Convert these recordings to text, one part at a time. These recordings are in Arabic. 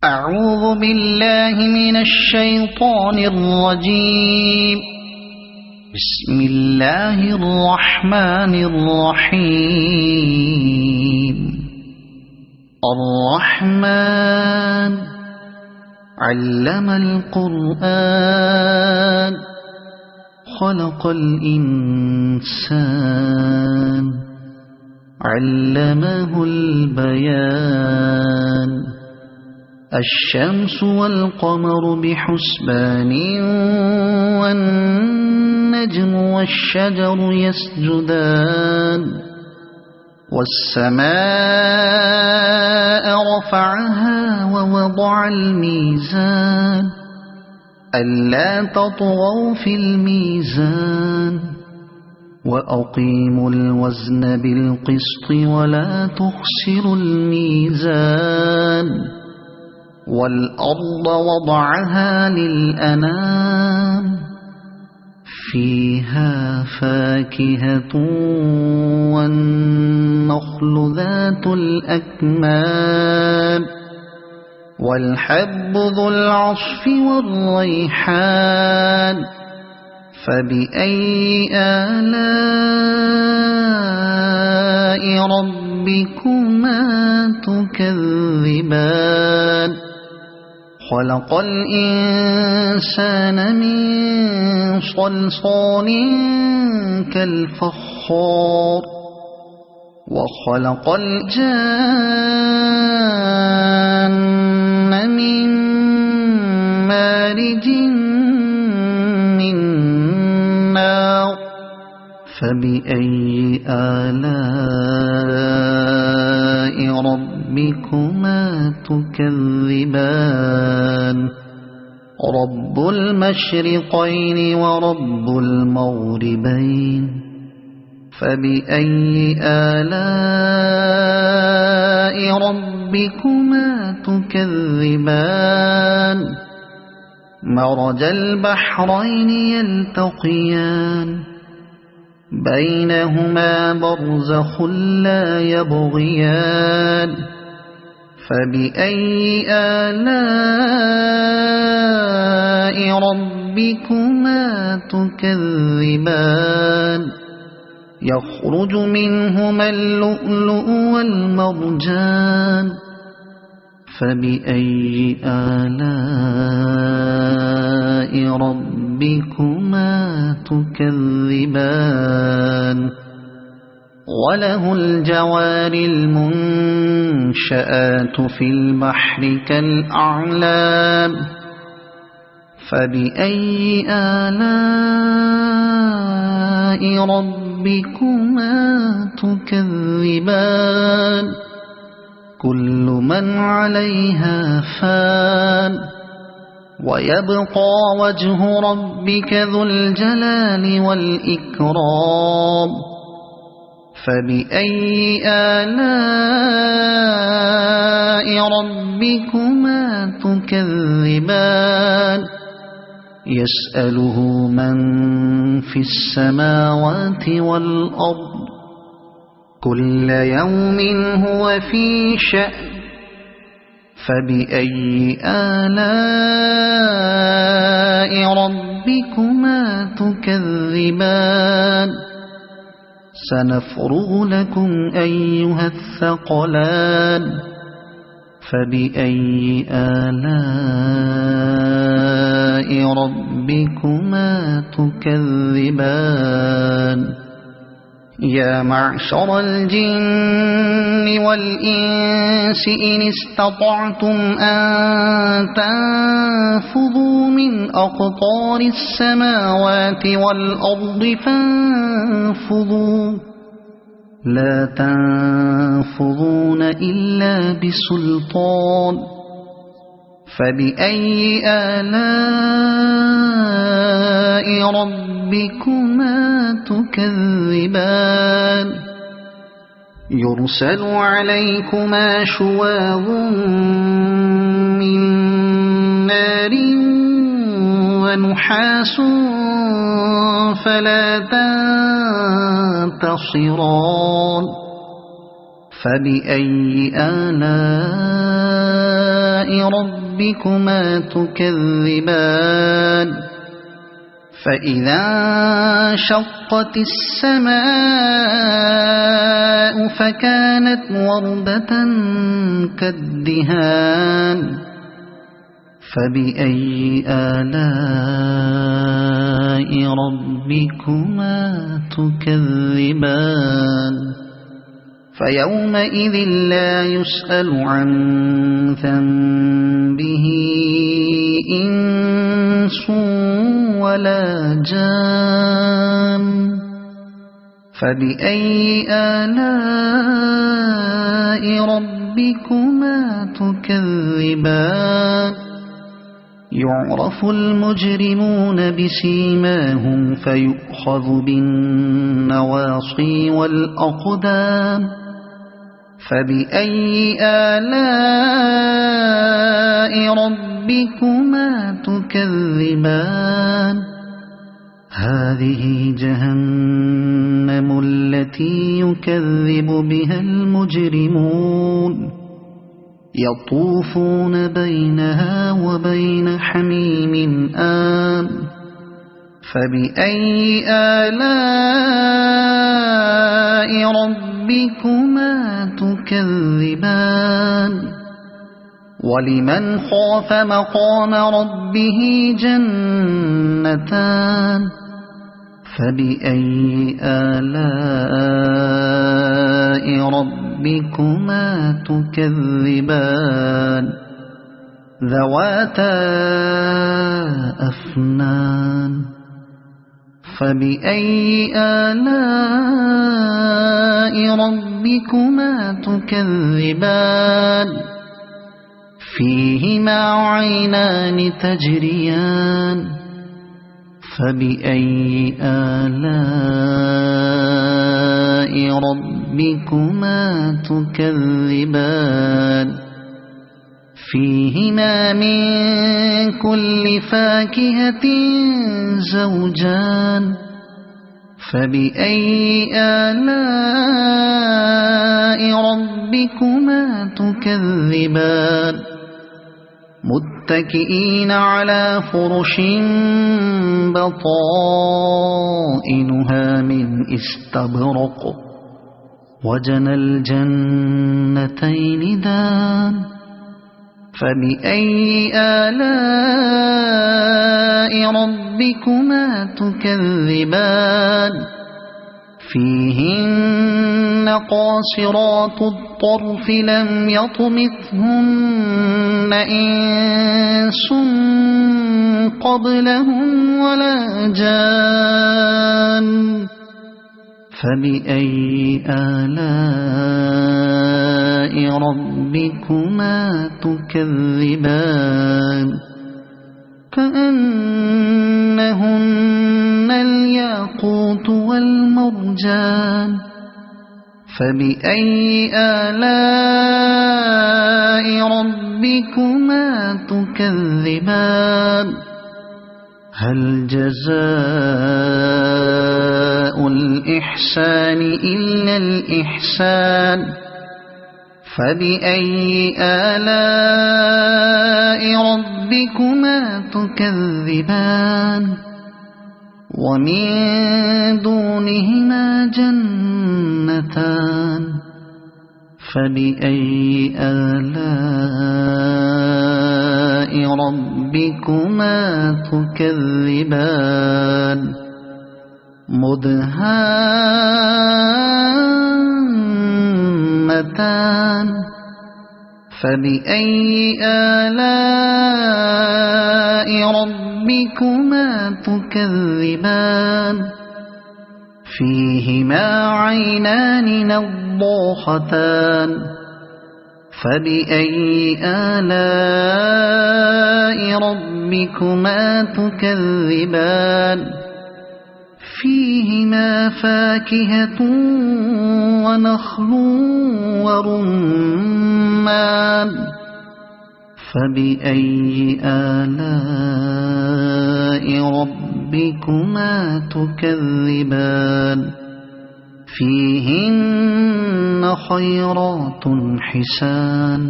أعوذ بالله من الشيطان الرجيم. بسم الله الرحمن الرحيم. الرحمن علم القرآن خلق الإنسان علمه البيان. الشمس والقمر بحسبان والنجم والشجر يسجدان. والسماء رفعها ووضع الميزان ألا تطغوا في الميزان وأقيموا الوزن بالقسط ولا تخسروا الميزان. والأرض وضعها للأنام فيها فاكهة والنخل ذات الأكمام والحب ذو العصف والريحان. فبأي آلاء ربكما تكذبان. خلق الإنسان من صلصال كالفخار وخلق الجان من مارج من نار. فبأي آلاء ربكما تكذبان. رب المشرقين ورب المغربين. فبأي آلاء ربكما تكذبان. مرج البحرين يلتقيان بينهما برزخ لا يبغيان. فبأي آلاء ربكما تكذبان. يخرج منهما اللؤلؤ والمرجان. فبأي آلاء ربكما تكذبان. وله الجوار المنشآت في البحر كالأعلام. فبأي آلاء ربكما تكذبان. كل من عليها فان ويبقى وجه ربك ذو الجلال والإكرام. فبأي آلاء ربكما تكذبان. يسأله من في السماوات والأرض كل يوم هو في شأن. فبأي آلاء ربكما تكذبان. سنفرغ لكم أيها الثقلان. فبأي آلاء ربكما تكذبان. يا معشر الجن والإنس إن استطعتم أن تنفذوا من أقطار السماوات والأرض فانفذوا لا تنفذون إلا بسلطان. فبأي آلاء ربكما تكذبان. يرسل عليكما شواظ من نار ونحاس فلا تنتصران. فبأي آلاء ربكما تكذبان فإذا انشقت السماء فكانت وردة كالدهان فبأي آلاء ربكما تكذبان فيومئذ لا يسأل عن ذنبه إنس ولا جان فبأي آلاء ربكما تكذبان يعرف المجرمون بسيماهم فيؤخذ بالنواصي والأقدام فبأي آلاء ربكما تكذبان هذه جهنم التي يكذب بها المجرمون يطوفون بينها وبين حميم آن فبأي آلاء ربكما تكذبان ولمن خاف مقام ربه جنتان فبأي آلاء ربكما تكذبان ذواتا أفنان فبأي آلاء ربكما تكذبان فيهما عينان تجريان فبأي آلاء ربكما تكذبان فيهما من كل فاكهة زوجان فبأي آلاء ربكما تكذبان متكئين على فرش بطائنها من استبرق وجنى الجنتين دان فبأي آلاء ربكما تكذبان فيهن قاصرات الطرف لم يطمثهن إنس قبلهم ولا جان فبأي آلاء ربكما تكذبان كأنهن الياقوت والمرجان فبأي آلاء ربكما تكذبان هل جزاء الإحسان إلا الإحسان فبأي آلاء ربكما تكذبان ومن دونهما جنتان فبأي آلاء ربكما تكذبان مدهامتان فبأي آلاء ربكما تكذبان فيهما عينان نضاختان فبأي آلاء ربكما تكذبان فيهما فاكهة ونخل ورمان فبأي آلاء ربكما تكذبان فيهن خيرات حسان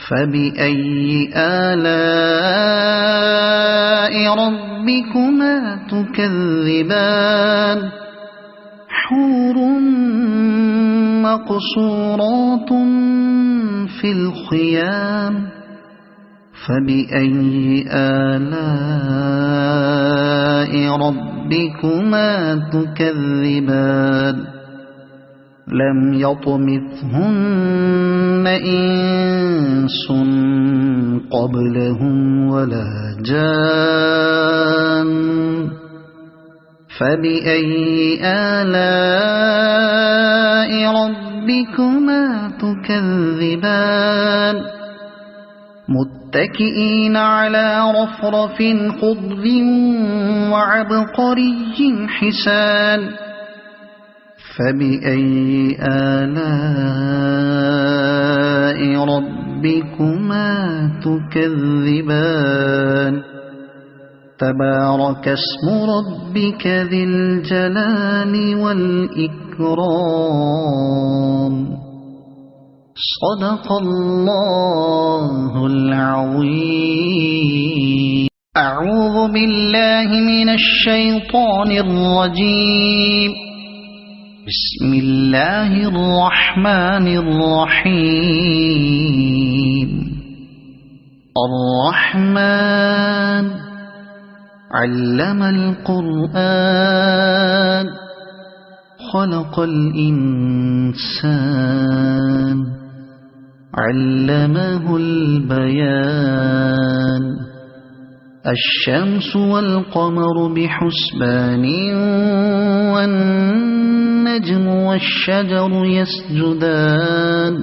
فبأي آلاء ربكما تكذبان حور مقصورات في الخيام فبأي آلاء ربكما تكذبان لم يطمثهن إنس قبلهم ولا جان فبأي آلاء ربكما تكذبان متكئين على رفرف خضر وعبقري حسان فبأي آلاء ربكما تكذبان تبارك اسم ربك ذي الجلال والإكرام صدق الله العظيم أعوذ بالله من الشيطان الرجيم بسم الله الرحمن الرحيم الرحمن علم القرآن خلق الإنسان علمه البيان الشمس والقمر بحسبان والنجم والشجر يسجدان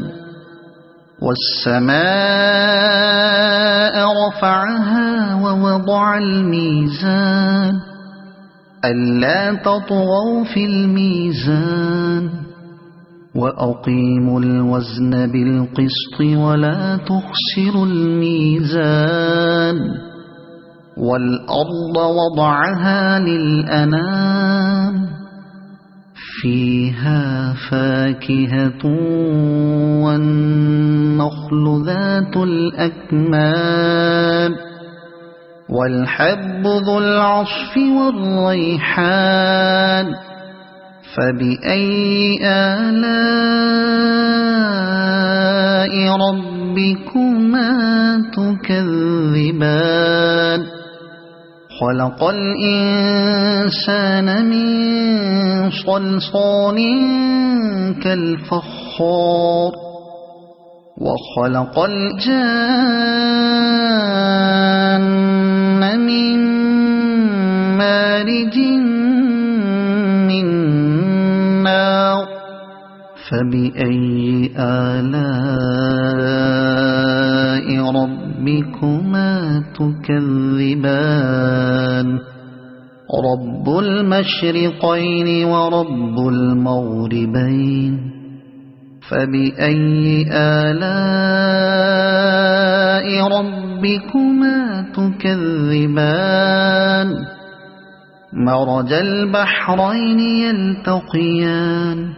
والسماء رفعها ووضع الميزان ألا تطغوا في الميزان وأقيموا الوزن بالقسط ولا تخسروا الميزان والأرض وضعها للأنام فيها فاكهة والنخل ذات الأكمام والحب ذو العصف والريحان فبأي آلاء ربكما تكذبان خلق الإنسان من صلصال كالفخار وخلق الجان من مارج من نار فبأي آلاء ربكما تكذبان رب المشرقين ورب المغربين فبأي آلاء ربكما تكذبان مرج البحرين يلتقيان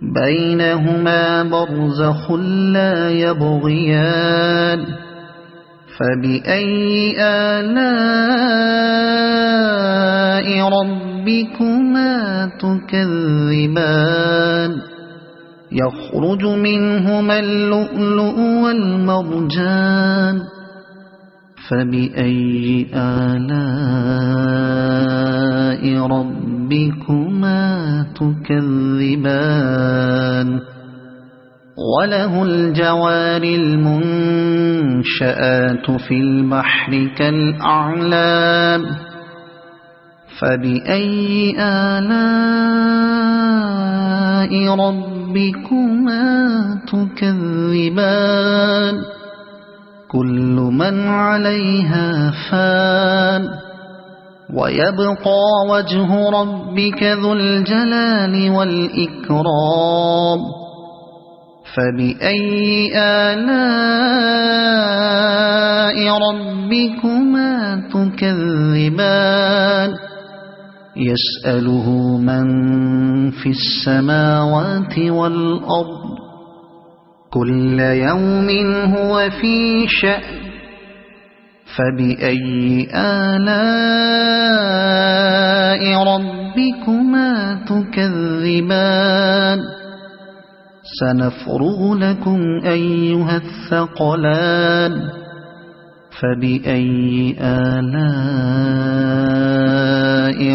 بينهما برزخ لا يبغيان فبأي آلاء ربكما تكذبان يخرج منهما اللؤلؤ والمرجان فبأي آلاء ربكما تكذبان وله الجوار المنشآت في البحر كالأعلام فبأي آلاء ربكما تكذبان كل من عليها فان ويبقى وجه ربك ذو الجلال والإكرام فبأي آلاء ربكما تكذبان يسأله من في السماوات والأرض كل يوم هو في شأن فبأي آلاء ربكما تكذبان سنفرغ لكم أيها الثقلان فبأي آلاء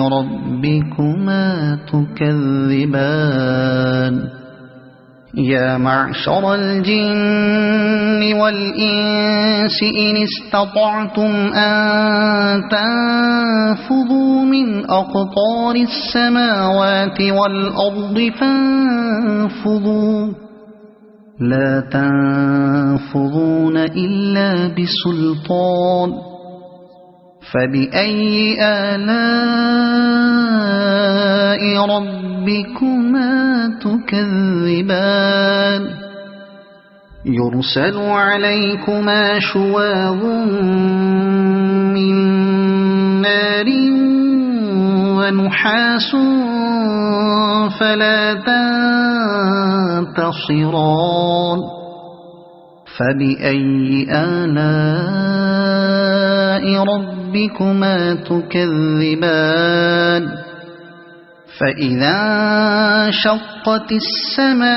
ربكما تكذبان يا معشر الجن والإنس إن استطعتم أن تنفذوا من أقطار السماوات والأرض فانفذوا لا تنفذون إلا بسلطان فبأي آلاء ربكما تكذبان يرسل عليكما شواظ من نار ونحاس فلا تنتصران فبأي آلاء ربكما تكذبان فإذا انشقت السماء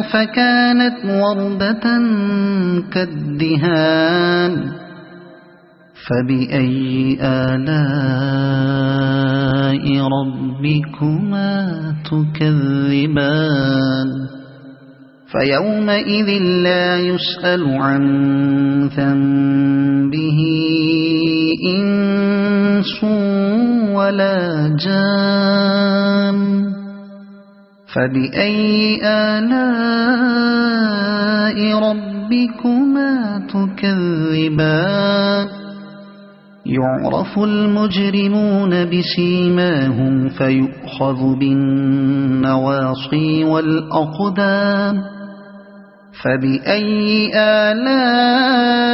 فكانت وردة كالدهان فبأي آلاء ربكما تكذبان فيومئذ لا يسأل عن ذنبه إنس ولا جان فبأي آلاء ربكما تكذبان يعرف المجرمون بسيماهم فيؤخذ بالنواصي والأقدام فبأي آلاء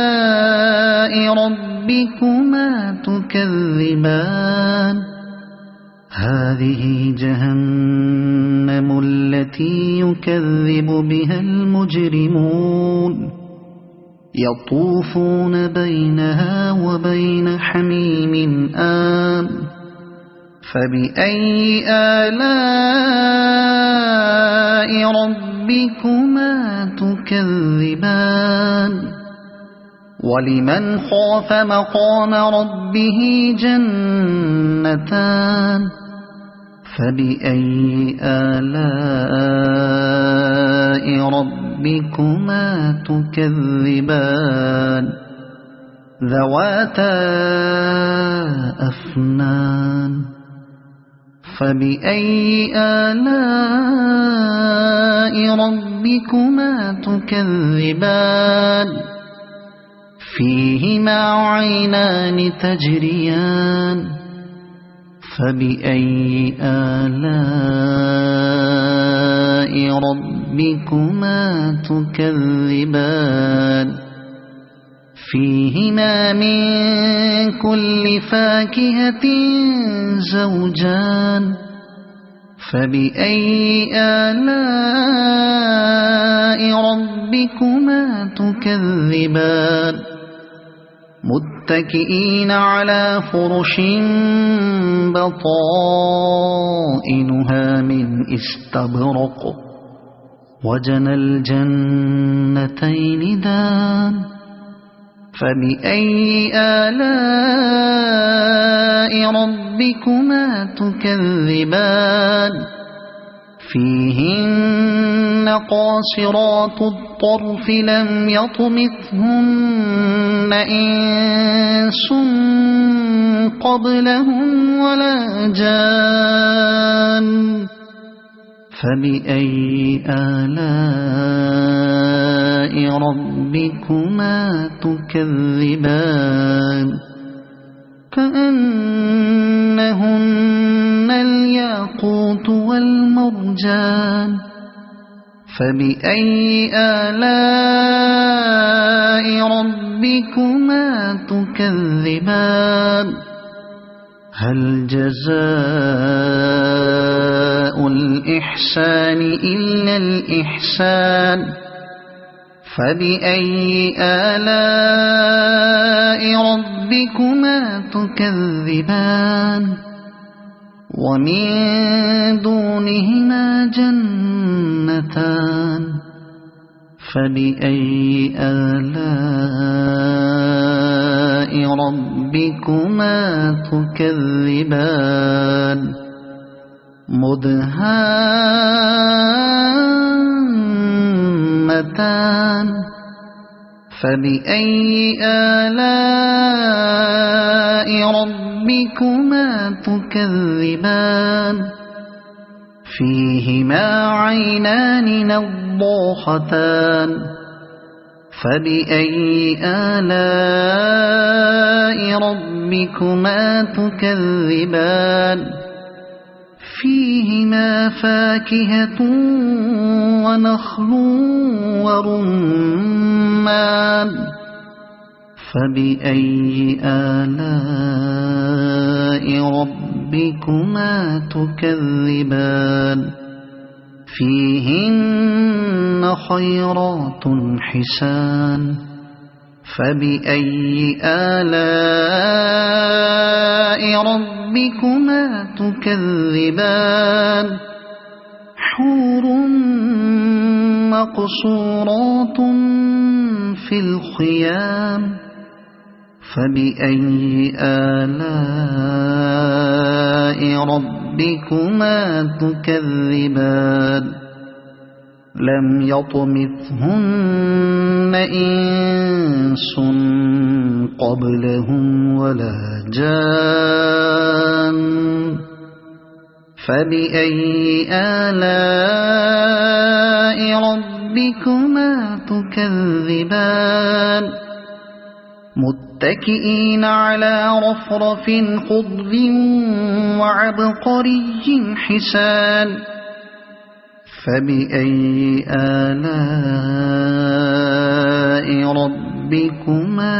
ربكما تكذبان هذه جهنم التي يكذب بها المجرمون يطوفون بينها وبين حميم آن فبأي آلاء ربكما تكذبان ولمن خاف مقام ربه جنتان فبأي آلاء ربكما تكذبان ذواتا أفنان فبأي آلاء ربكما تكذبان فيهما عينان تجريان فبأي آلاء ربكما تكذبان فيهما من كل فاكهة زوجان فبأي آلاء ربكما تكذبان متكئين على فرش بطائنها من استبرق وجنى الجنتين دان فبأي آلاء ربكما تكذبان فيهن قاصرات الطرف لم يطمثهن إنس قبلهم ولا جان فبأي آلاء ربكما تكذبان كأنهن الياقوت والمرجان فبأي آلاء ربكما تكذبان هل جزاء جزاء الإحسان إلا الإحسان فبأي آلاء ربكما تكذبان ومن دونهما جنتان فبأي آلاء ربكما تكذبان مدهامتان فبأي آلاء ربكما تكذبان فيهما عينان نضاختان فبأي آلاء ربكما تكذبان فيهما فاكهة ونخل ورمان فبأي آلاء ربكما تكذبان فيهن خيرات حسان فبأي آلاء ربكما تكذبان حور مقصورات في الخيام فبأي آلاء ربكما تكذبان لم يطمثهن إنس قبلهم ولا جان فبأي آلاء ربكما تكذبان متكئين على رفرف خضر وعبقري حسان فبأي آلاء ربكما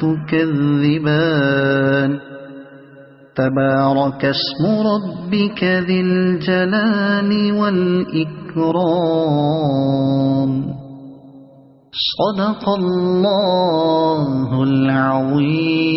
تكذبان تبارك اسم ربك ذي الجلال والإكرام صدق الله العظيم.